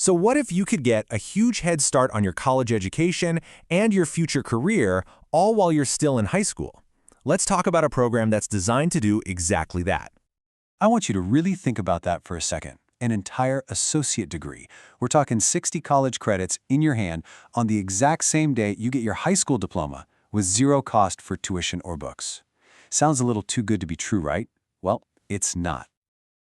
So what if you could get a huge head start on your college education and your future career, all while you're still in high school? Let's talk about a program that's designed to do exactly that. I want you to really think about that for a second. An entire associate degree. We're talking 60 college credits in your hand on the exact same day you get your high school diploma with zero cost for tuition or books. Sounds a little too good to be true, right? Well, it's not.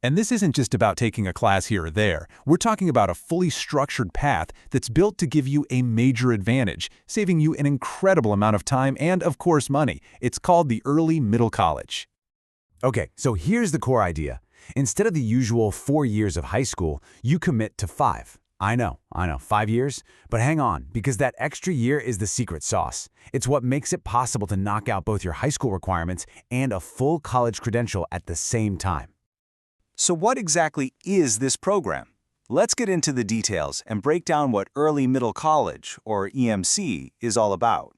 And this isn't just about taking a class here or there. We're talking about a fully structured path that's built to give you a major advantage, saving you an incredible amount of time and, of course, money. It's called the Early Middle College. Okay, so here's the core idea. Instead of the usual 4 years of high school, you commit to 5. I know, 5 years. But hang on, because that extra year is the secret sauce. It's what makes it possible to knock out both your high school requirements and a full college credential at the same time. So what exactly is this program? Let's get into the details and break down what Early Middle College, or EMC, is all about.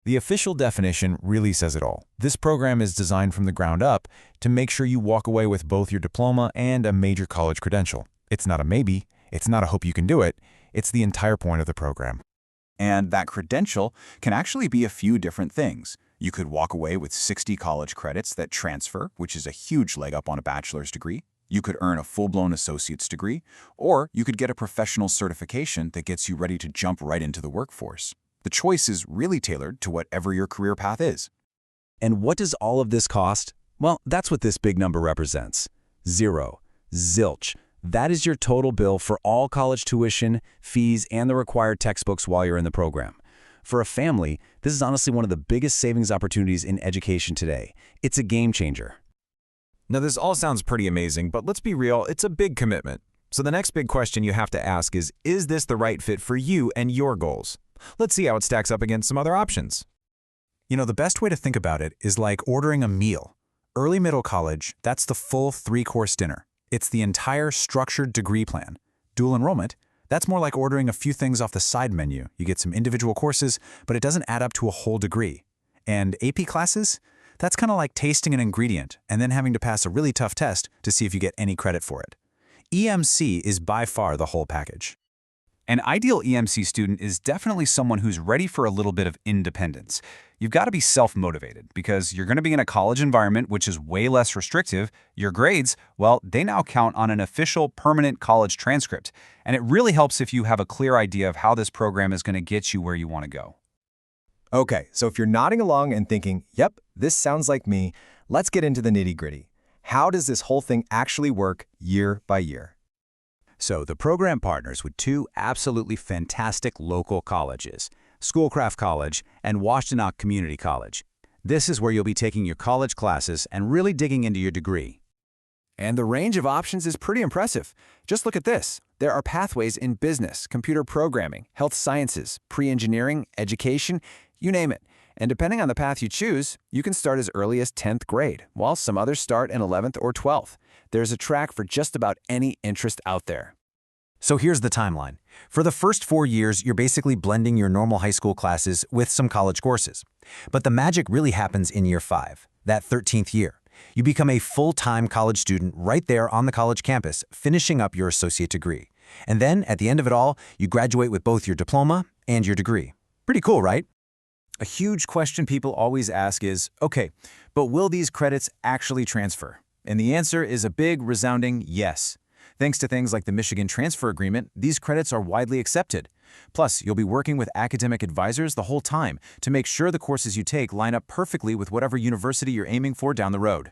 The official definition really says it all. This program is designed from the ground up to make sure you walk away with both your diploma and a major college credential. It's not a maybe, it's not a hope you can do it, it's the entire point of the program. And that credential can actually be a few different things. You could walk away with 60 college credits that transfer, which is a huge leg up on a bachelor's degree. You could earn a full-blown associate's degree, or you could get a professional certification that gets you ready to jump right into the workforce. The choice is really tailored to whatever your career path is. And what does all of this cost? Well, that's what this big number represents. Zero. Zilch. That is your total bill for all college tuition, fees, and the required textbooks while you're in the program. For a family, this is honestly one of the biggest savings opportunities in education today. It's a game changer. Now, this all sounds pretty amazing, but let's be real, it's a big commitment. So the next big question you have to ask is this the right fit for you and your goals? Let's see how it stacks up against some other options. You know, the best way to think about it is like ordering a meal. Early Middle College, that's the full 3-course dinner. It's the entire structured degree plan. Dual enrollment, that's more like ordering a few things off the side menu. You get some individual courses, but it doesn't add up to a whole degree. And AP classes, that's kind of like tasting an ingredient and then having to pass a really tough test to see if you get any credit for it. EMC is by far the whole package. An ideal EMC student is definitely someone who's ready for a little bit of independence. You've got to be self-motivated because you're going to be in a college environment which is way less restrictive. Your grades, well, they now count on an official permanent college transcript. And it really helps if you have a clear idea of how this program is going to get you where you want to go. Okay, so if you're nodding along and thinking, yep, this sounds like me, let's get into the nitty-gritty. How does this whole thing actually work year by year? So the program partners with 2 absolutely fantastic local colleges, Schoolcraft College and Washtenaw Community College. This is where you'll be taking your college classes and really digging into your degree. And the range of options is pretty impressive. Just look at this. There are pathways in business, computer programming, health sciences, pre-engineering, education, you name it. And depending on the path you choose, you can start as early as 10th grade, while some others start in 11th or 12th. There's a track for just about any interest out there. So here's the timeline. For the first 4 years, you're basically blending your normal high school classes with some college courses. But the magic really happens in year 5, that 13th year. You become a full-time college student right there on the college campus, finishing up your associate degree. And then, at the end of it all, you graduate with both your diploma and your degree. Pretty cool, right? A huge question people always ask is, okay, but will these credits actually transfer? And the answer is a big, resounding yes. Thanks to things like the Michigan Transfer Agreement, these credits are widely accepted. Plus, you'll be working with academic advisors the whole time to make sure the courses you take line up perfectly with whatever university you're aiming for down the road.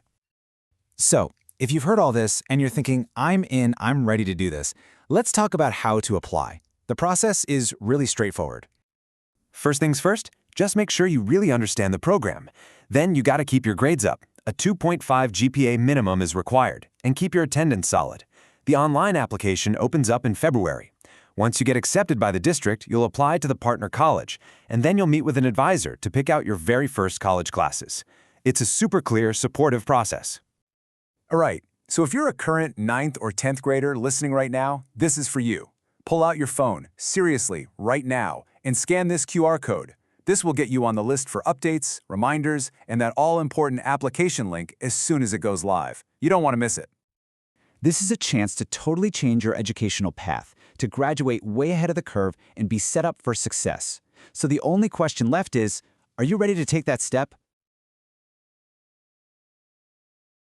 So, if you've heard all this and you're thinking, I'm in, I'm ready to do this, let's talk about how to apply. The process is really straightforward. First things first, just make sure you really understand the program. Then you got to keep your grades up. A 2.5 GPA minimum is required, and keep your attendance solid. The online application opens up in February. Once you get accepted by the district, you'll apply to the partner college, and then you'll meet with an advisor to pick out your very first college classes. It's a super clear, supportive process. All right, so if you're a current 9th or 10th grader listening right now, this is for you. Pull out your phone, seriously, right now, and scan this QR code. This will get you on the list for updates, reminders, and that all-important application link as soon as it goes live. You don't want to miss it. This is a chance to totally change your educational path, to graduate way ahead of the curve and be set up for success. So the only question left is, are you ready to take that step?